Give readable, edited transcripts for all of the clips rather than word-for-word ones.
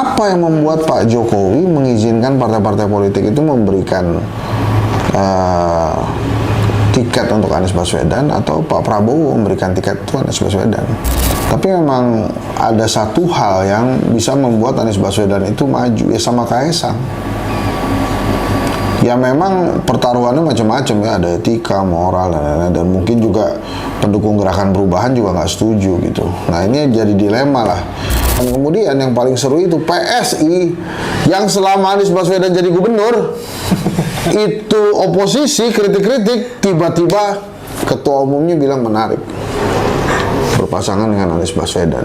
Apa yang membuat Pak Jokowi mengizinkan partai-partai politik itu memberikan tiket untuk Anies Baswedan, atau Pak Prabowo memberikan tiket untuk Anies Baswedan? Tapi memang ada satu hal yang bisa membuat Anies Baswedan itu maju, ya sama Kaesang. Ya memang pertaruhannya macam-macam ya, ada etika, moral, dan mungkin juga pendukung gerakan perubahan juga nggak setuju gitu. Nah ini jadi dilema lah. Dan kemudian yang paling seru itu PSI yang selama Anies Baswedan jadi gubernur itu oposisi kritik-kritik, tiba-tiba ketua umumnya bilang menarik berpasangan dengan Anies Baswedan.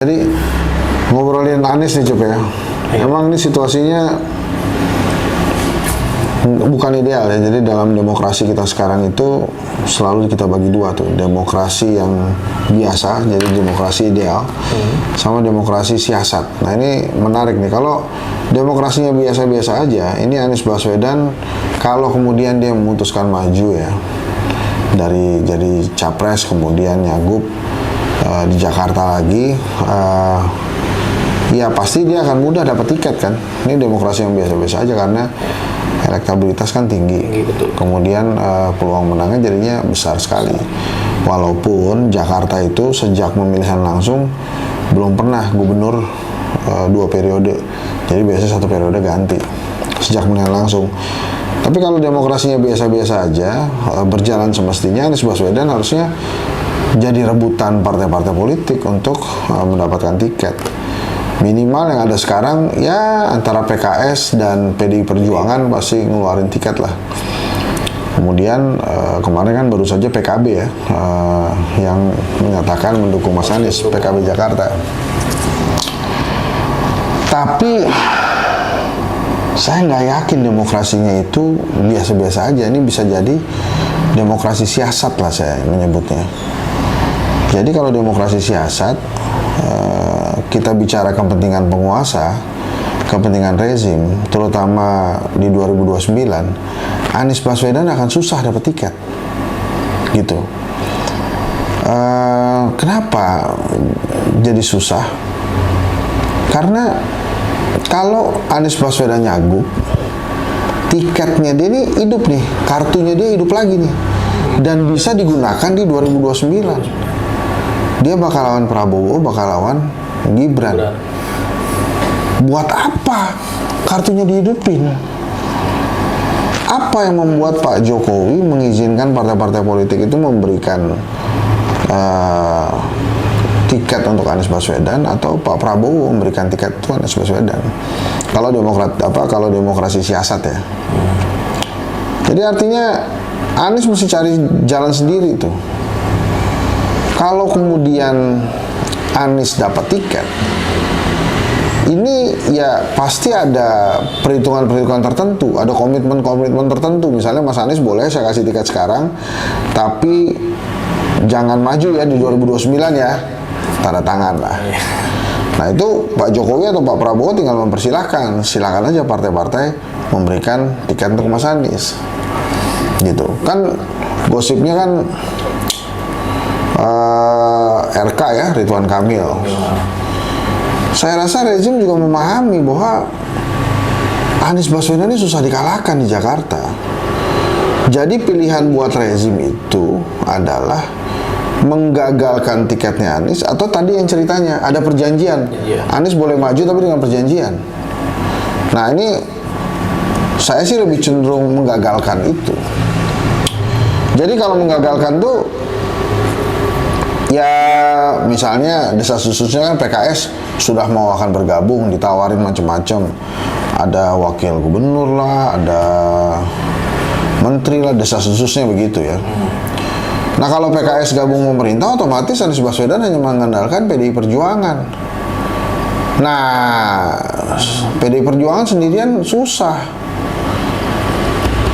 Jadi ngobrolin Anies nih Cep ya. Emang ini situasinya bukan ideal ya. Jadi dalam demokrasi kita sekarang itu selalu kita bagi dua tuh. Demokrasi yang biasa, jadi demokrasi ideal, sama demokrasi siasat. Nah ini menarik nih. Kalau demokrasinya biasa-biasa aja, ini Anies Baswedan kalau kemudian dia memutuskan maju ya, dari jadi capres kemudian nyagup di Jakarta lagi, ya pasti dia akan mudah dapat tiket kan. Ini demokrasi yang biasa-biasa aja karena elektabilitas kan tinggi. Betul. Kemudian peluang menangnya jadinya besar sekali. Walaupun Jakarta itu sejak pemilihan langsung belum pernah gubernur 2 periode. Jadi biasanya 1 periode ganti sejak pemilihan langsung. Tapi kalau demokrasinya biasa-biasa aja, berjalan semestinya, Anies Baswedan harusnya jadi rebutan partai-partai politik untuk mendapatkan tiket. Minimal yang ada sekarang ya antara PKS dan PDI Perjuangan pasti ngeluarin tiket lah. Kemudian kemarin kan baru saja PKB ya yang menyatakan mendukung Mas Anies, PKB Jakarta. Tapi saya nggak yakin demokrasinya itu biasa-biasa aja. Ini bisa jadi demokrasi siasat lah saya menyebutnya. Jadi kalau demokrasi siasat, kita bicara kepentingan penguasa, kepentingan rezim, terutama di 2029, Anies Baswedan akan susah dapat tiket, gitu. Kenapa jadi susah? Karena kalau Anies Baswedan nyagup, tiketnya dia ini hidup nih, kartunya dia hidup lagi nih, dan bisa digunakan di 2029. Dia bakal lawan Prabowo, bakal lawan Gibran. Buat apa kartunya dihidupin? Apa yang membuat Pak Jokowi mengizinkan partai-partai politik itu memberikan tiket untuk Anies Baswedan, atau Pak Prabowo memberikan tiket untuk Anies Baswedan? Kalau kalau demokrasi siasat ya. Jadi artinya Anies mesti cari jalan sendiri tuh. Kalau kemudian Anies dapat tiket, ini ya pasti ada perhitungan-perhitungan tertentu, ada komitmen-komitmen tertentu. Misalnya Mas Anies boleh saya kasih tiket sekarang, tapi jangan maju ya di 2029 ya, tanda tangan lah. Nah itu Pak Jokowi atau Pak Prabowo tinggal mempersilahkan, silakan aja partai-partai memberikan tiket untuk Mas Anies, gitu. Kan gosipnya kan RK ya, Ridwan Kamil. Saya rasa rezim juga memahami bahwa Anies Baswedan ini susah dikalahkan di Jakarta. Jadi pilihan buat rezim itu adalah menggagalkan tiketnya Anies, atau tadi yang ceritanya ada perjanjian. Anies boleh maju tapi dengan perjanjian. Nah ini saya sih lebih cenderung menggagalkan itu. Jadi kalau menggagalkan tuh ya misalnya desas-desusnya kan PKS sudah mau akan bergabung, ditawarin macam-macam. Ada wakil gubernur lah, ada menteri lah, desas-desusnya begitu ya. Nah kalau PKS gabung pemerintah, otomatis Anies Baswedan hanya mengandalkan PDI Perjuangan. Nah PDI Perjuangan sendirian susah,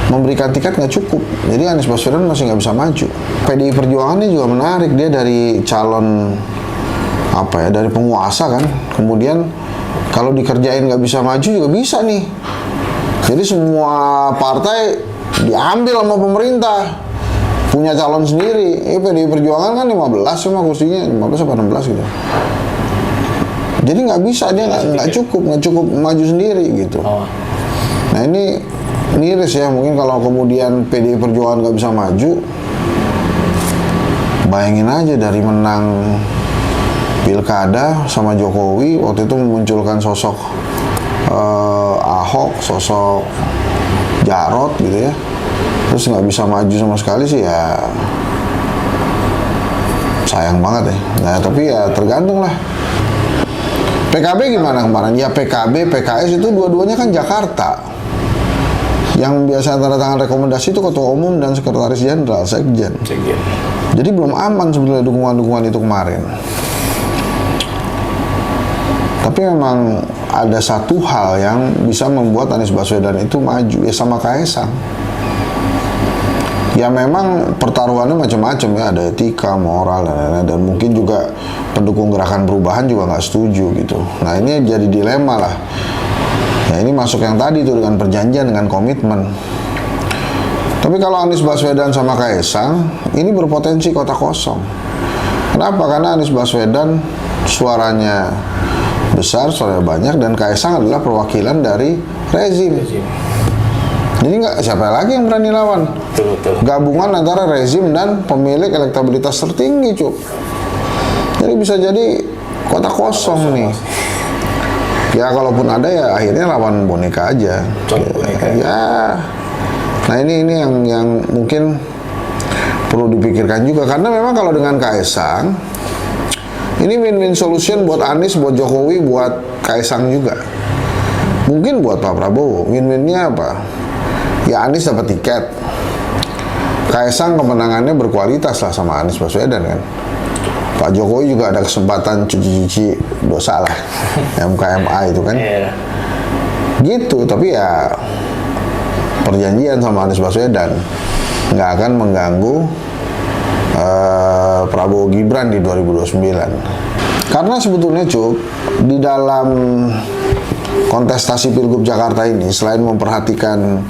memberikan tiket nggak cukup, jadi Anies Baswedan masih nggak bisa maju. PDI Perjuangan ini juga menarik, dia dari calon dari penguasa kan, kemudian kalau dikerjain nggak bisa maju juga bisa nih, Jadi semua partai diambil sama pemerintah, punya calon sendiri. PDI Perjuangan kan 15 cuma kursinya, 15 apa 16 gitu. Jadi nggak bisa, dia nggak cukup maju sendiri gitu. Nah ini miris ya, mungkin kalau kemudian PDI Perjuangan nggak bisa maju, bayangin aja dari menang pilkada sama Jokowi waktu itu memunculkan sosok Ahok, sosok Jarot gitu ya, terus nggak bisa maju sama sekali sih ya, sayang banget ya. Nah tapi ya tergantung lah. PKB gimana kemarin? Ya PKB, PKS itu dua-duanya kan Jakarta. Yang biasa tanda tangan rekomendasi itu ketua umum dan sekretaris jenderal, sekjen. Jadi belum aman sebetulnya dukungan-dukungan itu kemarin. Tapi memang ada satu hal yang bisa membuat Anies Baswedan itu maju, ya sama Kaesang. Ya memang pertaruhannya macam-macam ya, ada etika, moral, dan lain-lain, dan mungkin juga pendukung gerakan perubahan juga nggak setuju gitu. Nah ini jadi dilema lah. Ya ini masuk yang tadi tuh dengan perjanjian, dengan komitmen. Tapi kalau Anies Baswedan sama Kaesang, ini berpotensi kota kosong. Kenapa? Karena Anies Baswedan suaranya besar, suaranya banyak, dan Kaesang adalah perwakilan dari rezim. Jadi nggak, siapa lagi yang berani lawan? Betul. Gabungan antara rezim dan pemilik elektabilitas tertinggi, Cuk. Jadi bisa jadi kota kosong nih. Ya kalaupun ada ya akhirnya lawan boneka aja. Ya. Nah ini yang mungkin perlu dipikirkan juga, karena memang kalau dengan Kaesang ini win-win solution buat Anies, buat Jokowi, buat Kaesang juga. Mungkin buat Pak Prabowo win-winnya apa? Ya Anies dapat tiket, Kaesang kemenangannya berkualitas lah sama Anies Baswedan kan. Pak Jokowi juga ada kesempatan cuci-cuci dosa lah, MKMA itu kan. Gitu, tapi ya perjanjian sama Anies Baswedan nggak akan mengganggu Prabowo Gibran di 2029. Karena sebetulnya Cuk, di dalam kontestasi Pilgub Jakarta ini selain memperhatikan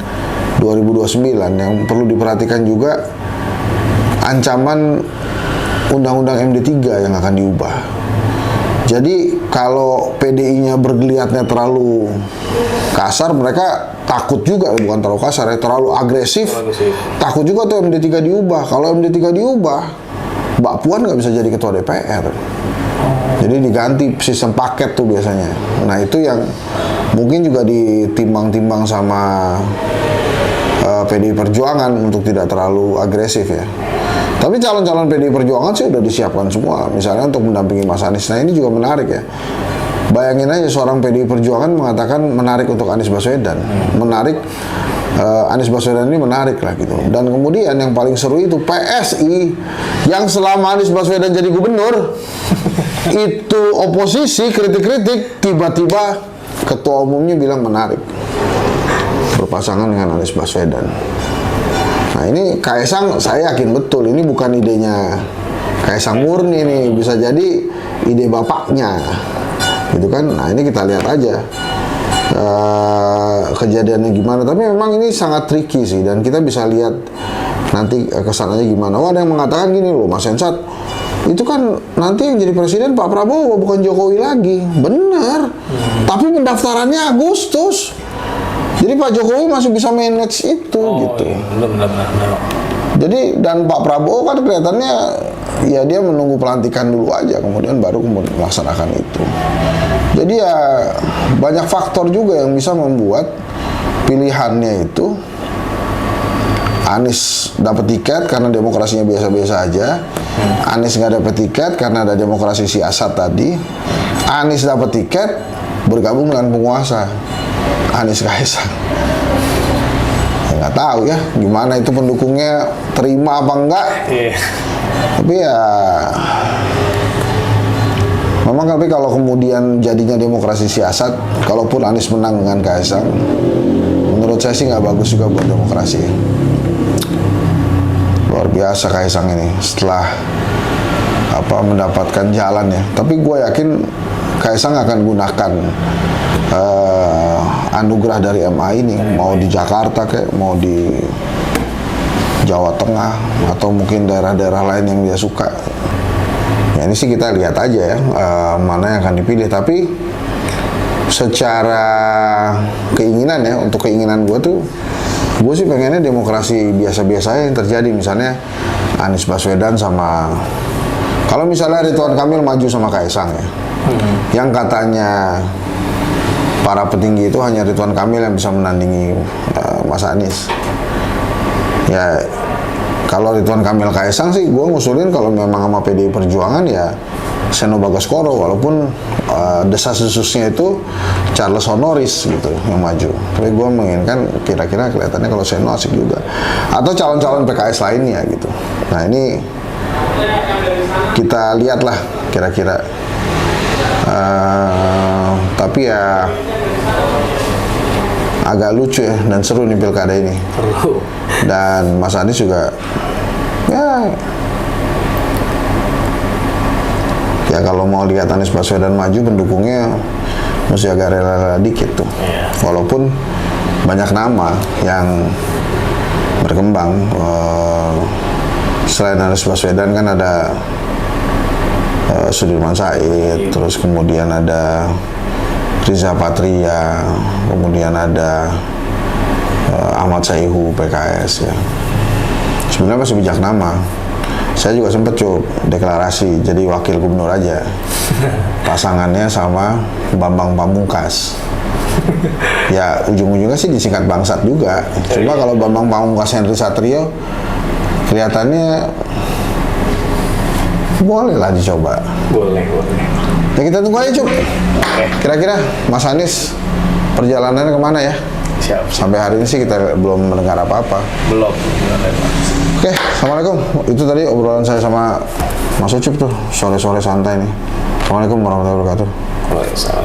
2029, yang perlu diperhatikan juga ancaman Undang-Undang MD3 yang akan diubah. Jadi kalau PDI-nya bergeliatnya terlalu kasar, mereka takut juga, bukan terlalu kasar ya, terlalu agresif. Takut juga tuh MD3 diubah. Kalau MD3 diubah, Mbak Puan nggak bisa jadi ketua DPR. Jadi diganti sistem paket tuh biasanya. Nah itu yang mungkin juga ditimbang-timbang sama PDI Perjuangan untuk tidak terlalu agresif ya. Tapi calon-calon PDI Perjuangan sih udah disiapkan semua, misalnya untuk mendampingi Mas Anies. Nah ini juga menarik ya. Bayangin aja seorang PDI Perjuangan mengatakan menarik untuk Anies Baswedan, menarik Anies Baswedan ini menarik lah gitu. Dan kemudian yang paling seru itu PSI yang selama Anies Baswedan jadi gubernur itu oposisi kritik-kritik, tiba-tiba ketua umumnya bilang menarik berpasangan dengan Anies Baswedan. Nah ini Kaesang, saya yakin betul ini bukan idenya Kaesang murni nih, bisa jadi ide bapaknya gitu kan. Nah ini kita lihat aja kejadiannya gimana. Tapi memang ini sangat tricky sih, dan kita bisa lihat nanti kesannya gimana. Ada yang mengatakan gini loh, Mas Hensat, itu kan nanti yang jadi presiden Pak Prabowo bukan Jokowi lagi. Bener, tapi pendaftarannya Agustus. Jadi Pak Jokowi masih bisa manage itu gitu. Iya. Benar. Jadi dan Pak Prabowo kan kelihatannya ya dia menunggu pelantikan dulu aja, kemudian baru melaksanakan itu. Jadi ya banyak faktor juga yang bisa membuat pilihannya itu Anies dapat tiket karena demokrasinya biasa-biasa aja, Anies nggak dapat tiket karena ada demokrasi siasat tadi, Anies dapat tiket bergabung dengan penguasa, Anies Kaesang. Ya nggak tahu ya gimana itu pendukungnya terima apa enggak. Tapi ya memang, tapi kalau kemudian jadinya demokrasi siasat, kalaupun Anies menang dengan Kaesang, menurut saya sih nggak bagus juga buat demokrasi. Luar biasa Kaesang ini setelah mendapatkan jalan ya. Tapi gue yakin Kaesang akan gunakan anugerah dari MA ini, mau di Jakarta kayak, mau di Jawa Tengah, atau mungkin daerah-daerah lain yang dia suka. Ya ini sih kita lihat aja ya, mana yang akan dipilih. Tapi secara keinginan ya, untuk keinginan gue tuh, gue sih pengennya demokrasi biasa-biasa yang terjadi. Misalnya Anies Baswedan sama, kalau misalnya Ridwan Kamil maju sama Kaisang ya, yang katanya para petinggi itu hanya Ridwan Kamil yang bisa menandingi Mas Anies. Ya kalau Ridwan Kamil Kaisang sih gue ngusulin kalau memang sama PDI Perjuangan ya Seno Bagasskoro, walaupun desas-desusnya itu Charles Honoris gitu yang maju. Tapi gue menginginkan kira-kira kelihatannya kalau Seno asik juga, atau calon-calon PKS lainnya gitu. Nah ini kita lihatlah kira-kira. Tapi ya agak lucu ya dan seru nih pilkada ini. Dan Mas Anies juga ya kalau mau lihat Anies Baswedan maju, pendukungnya mesti agak rela-rela dikit tuh. Walaupun banyak nama yang berkembang. Selain Anies Baswedan kan ada Sudirman Said, terus kemudian ada Riza Patria, kemudian ada Ahmad Saihu PKS ya. Sebenarnya masih bijak nama. Saya juga sempat deklarasi jadi wakil gubernur aja. Pasangannya sama Bambang Pamungkas. Ya ujung-ujungnya sih disingkat Bangsat juga. Cuma kalau Bambang Pamungkas Henry Satrio kelihatannya boleh lah dicoba. Boleh. Ya kita tunggu aja, Cuk. Kira-kira Mas Anies perjalanannya kemana ya? Siap. Sampai hari ini sih kita belum mendengar apa-apa. Belum. Oke, Assalamualaikum. Itu tadi obrolan saya sama Mas Ucup tuh, sore-sore santai nih. Assalamualaikum warahmatullahi wabarakatuh. Waalaikumsalam.